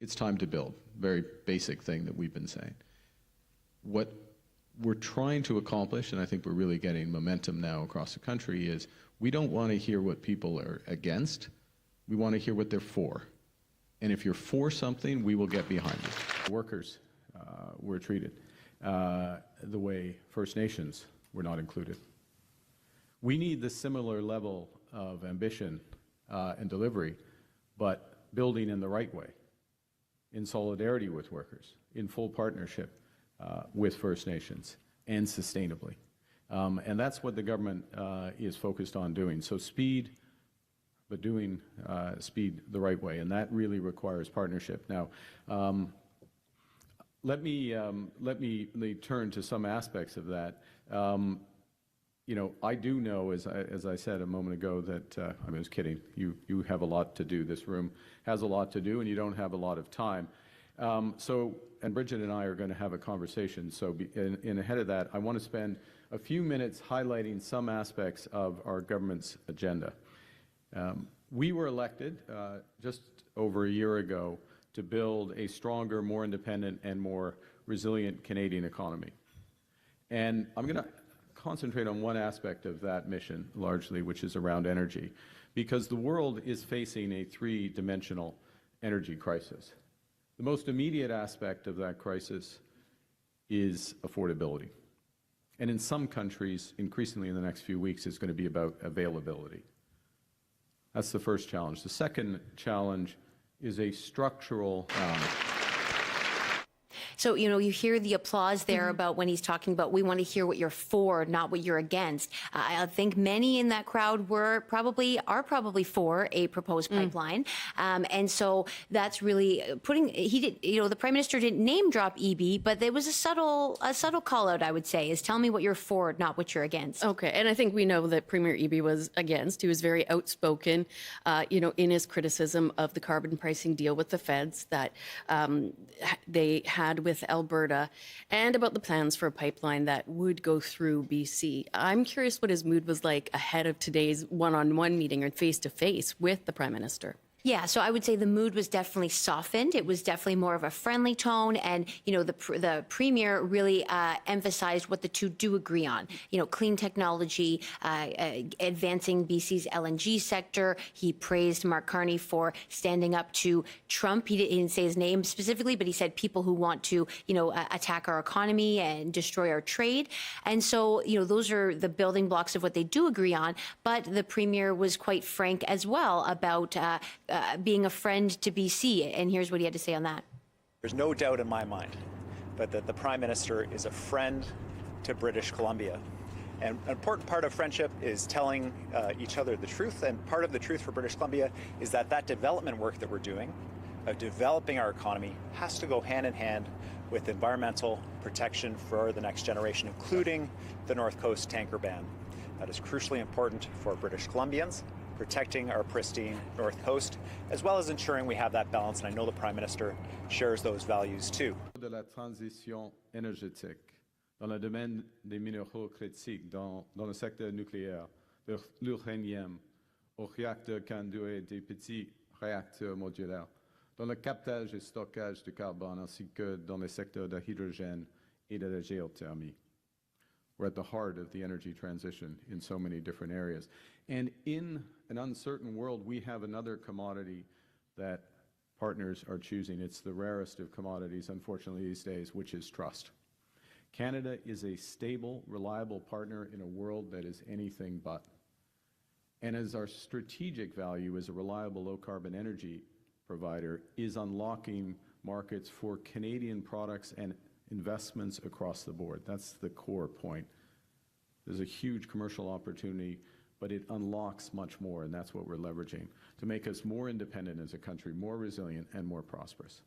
It's time to build. Very basic thing that we've been saying. What we're trying to accomplish, and I think we're really getting momentum now across the country, is we don't want to hear what people are against. We want to hear what they're for. And if you're for something, we will get behind you. Workers were treated the way First Nations were not included. We need the similar level of ambition and delivery, but building in the right way, in solidarity with workers, in full partnership with First Nations, and sustainably. And that's what the government is focused on doing. So speed, but doing speed the right way, and that really requires partnership. Now, let me turn to some aspects of that. You know, I do know, as I said a moment ago, that I was kidding. You have a lot to do. This room has a lot to do, and you don't have a lot of time. And Bridget and I are going to have a conversation. So, in ahead of that, I want to spend a few minutes highlighting some aspects of our government's agenda. We were elected just over a year ago to build a stronger, more independent, and more resilient Canadian economy. And I'm going to concentrate on one aspect of that mission, largely, which is around energy, because the world is facing a three-dimensional energy crisis. The most immediate aspect of that crisis is affordability. And in some countries, increasingly in the next few weeks, it's going to be about availability. That's the first challenge. The second challenge is a structural So, you know, you hear the applause there about when he's talking about we want to hear what you're for, not what you're against. I think many in that crowd are probably for a proposed pipeline. And so that's really the Prime Minister didn't name drop EB, but there was a subtle call out, I would say, is tell me what you're for, not what you're against. Okay. And I think we know that Premier EB was against. He was very outspoken, in his criticism of the carbon pricing deal with the feds that they had with Alberta, and about the plans for a pipeline that would go through BC. I'm curious what his mood was like ahead of today's one-on-one meeting or face-to-face with the Prime Minister. Yeah, so I would say the mood was definitely softened. It was definitely more of a friendly tone, and the Premier really emphasized what the two do agree on. Clean technology, advancing BC's LNG sector. He praised Mark Carney for standing up to Trump. He didn't say his name specifically, but he said people who want to, attack our economy and destroy our trade. And so, those are the building blocks of what they do agree on. But the Premier was quite frank as well about being a friend to BC, and here's what he had to say on that. There's no doubt in my mind but that the Prime Minister is a friend to British Columbia. And an important part of friendship is telling each other the truth, and part of the truth for British Columbia is that development work that we're doing, of developing our economy, has to go hand in hand with environmental protection for the next generation, including the North Coast tanker ban. That is crucially important for British Columbians, protecting our pristine North Coast, as well as ensuring we have that balance, and I know the Prime Minister shares those values too. De la transition énergétique, dans le domaine des minéraux critiques, dans le secteur nucléaire, de l'uranium, aux réacteurs CANDU et des petits réacteurs modulaires, dans le captage et stockage de carbone, ainsi que dans le secteur de l'hydrogène et de la géothermie. We're at the heart of the energy transition in so many different areas. And in an uncertain world, we have another commodity that partners are choosing. It's the rarest of commodities, unfortunately, these days, which is trust. Canada is a stable, reliable partner in a world that is anything but. And as our strategic value as a reliable low-carbon energy provider is unlocking markets for Canadian products and investments across the board. That's the core point. There's a huge commercial opportunity, but it unlocks much more, and that's what we're leveraging to make us more independent as a country, more resilient, and more prosperous.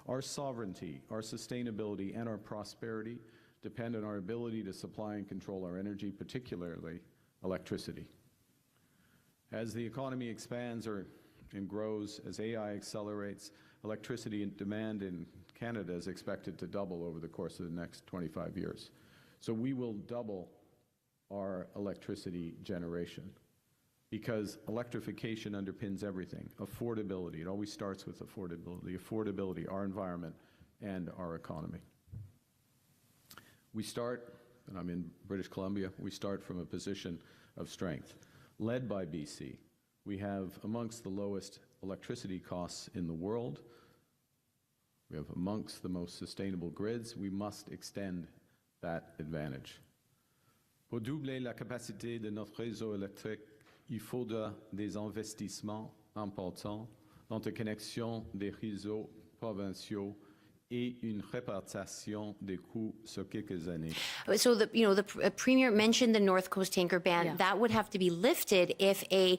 Our sovereignty, our sustainability, and our prosperity depend on our ability to supply and control our energy, particularly electricity. As the economy expands and grows, as AI accelerates, electricity demand in Canada is expected to double over the course of the next 25 years. So we will double our electricity generation. because electrification underpins everything. Affordability, it always starts with affordability, our environment, and our economy. We start, and I'm in British Columbia, we start from a position of strength. Led by BC, we have amongst the lowest electricity costs in the world. We have amongst the most sustainable grids. We must extend that advantage. Pour doubler la capacité de notre réseau électrique, il faudra des investissements importants dans la connexion des réseaux provinciaux et une répartition des coûts sur quelques années. So the premier mentioned the North Coast tanker ban. Yeah. That would have to be lifted if a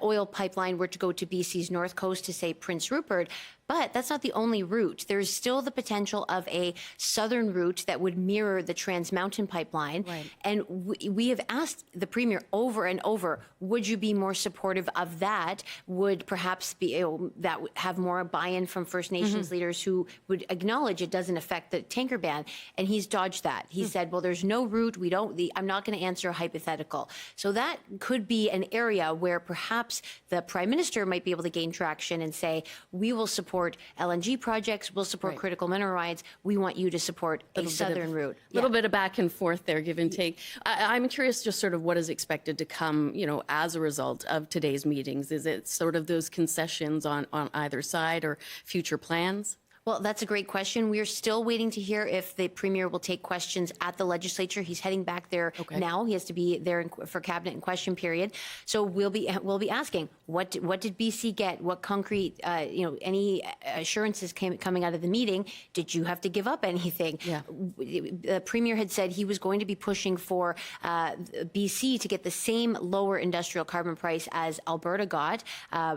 oil pipeline were to go to BC's North Coast to, say, Prince Rupert. But that's not the only route. There's still the potential of a southern route that would mirror the Trans Mountain pipeline. Right. And we have asked the premier over and over, would you be more supportive of that? Would perhaps be that would have more buy-in from First Nations leaders who would acknowledge it doesn't affect the tanker ban? And he's dodged that. He said, well, there's no route. I'm not going to answer a hypothetical. So that could be an area where perhaps the prime minister might be able to gain traction and say, we will support LNG projects, we'll support Right. critical mineral rights. We want you to support a southern route. A little bit of back and forth there, give and take. I'm curious just sort of what is expected to come, as a result of today's meetings. Is it sort of those concessions on either side or future plans? Well, that's a great question. We are still waiting to hear if the premier will take questions at the legislature. He's heading back there now. He has to be there for cabinet and question period. So we'll be asking what did BC get? What concrete, any assurances coming out of the meeting? Did you have to give up anything? Yeah. The premier had said he was going to be pushing for BC to get the same lower industrial carbon price as Alberta got.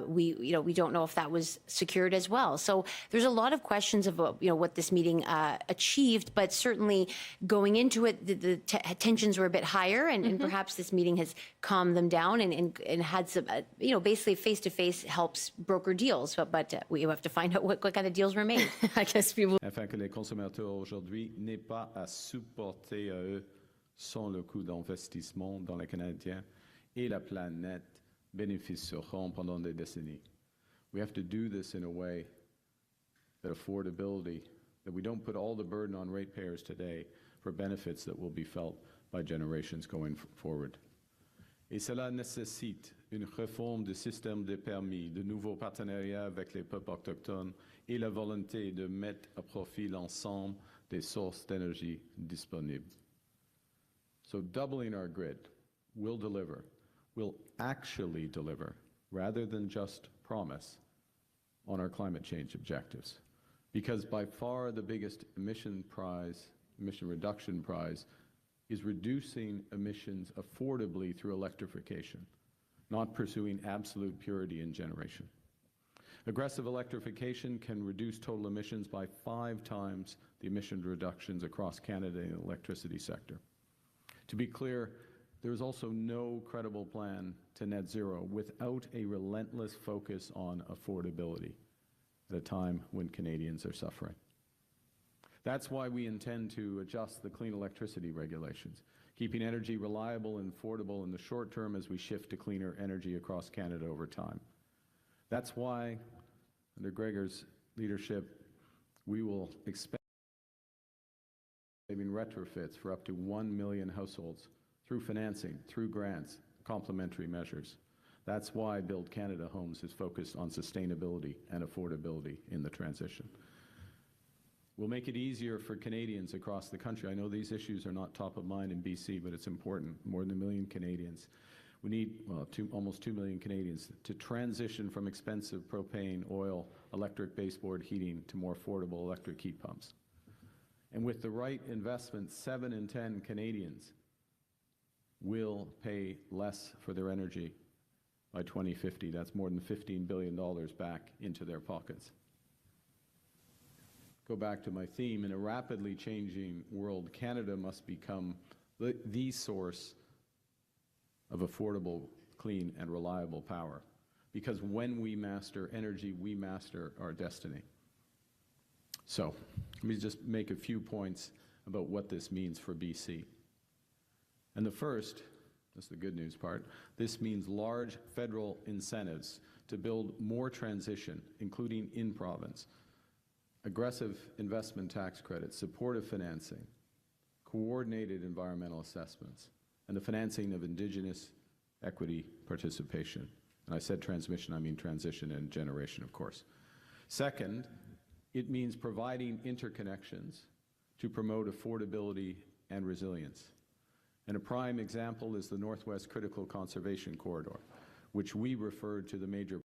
We don't know if that was secured as well. So there's a lot of questions about what this meeting achieved, but certainly going into it, the tensions were a bit higher, and perhaps this meeting has calmed them down and had some, basically face-to-face helps broker deals, but we have to find out what kind of deals were made. I guess people. Afin que les consommateurs aujourd'hui n'aient pas à supporter à eux sans le coût d'investissement dans les Canadiens et la planète bénéficieront pendant des décennies. We have to do this in a way that affordability, that we don't put all the burden on ratepayers today for benefits that will be felt by generations going forward. Et cela nécessite une réforme du système des permis, de nouveaux partenariats avec les peuples autochtones et la volonté de mettre à profit l'ensemble des sources d'énergie disponibles. So doubling our grid will actually deliver, rather than just promise, on our climate change objectives. Because by far the biggest emission reduction prize, is reducing emissions affordably through electrification, not pursuing absolute purity in generation. Aggressive electrification can reduce total emissions by 5 times the emission reductions across Canada in the electricity sector. To be clear, there is also no credible plan to net zero without a relentless focus on affordability at a time when Canadians are suffering. That's why we intend to adjust the clean electricity regulations, keeping energy reliable and affordable in the short term as we shift to cleaner energy across Canada over time. That's why, under Gregor's leadership, we will expand saving retrofits for up to 1 million households through financing, through grants, complementary measures. That's why Build Canada Homes is focused on sustainability and affordability in the transition. We'll make it easier for Canadians across the country. I know these issues are not top of mind in BC, but it's important. More than 1 million Canadians. We need, almost 2 million Canadians to transition from expensive propane, oil, electric baseboard heating to more affordable electric heat pumps. And with the right investment, 7 in 10 Canadians will pay less for their energy by 2050. That's more than $15 billion back into their pockets. Go back to my theme. In a rapidly changing world, Canada must become the source of affordable, clean, and reliable power. Because when we master energy, we master our destiny. So, let me just make a few points about what this means for BC. And the first, That's the good news part. This means large federal incentives to build more transition, including in province, aggressive investment tax credits, supportive financing, coordinated environmental assessments, and the financing of Indigenous equity participation. And I said transmission, I mean transition and generation, of course. Second, it means providing interconnections to promote affordability and resilience. And a prime example is the Northwest Critical Conservation Corridor, which we referred to the major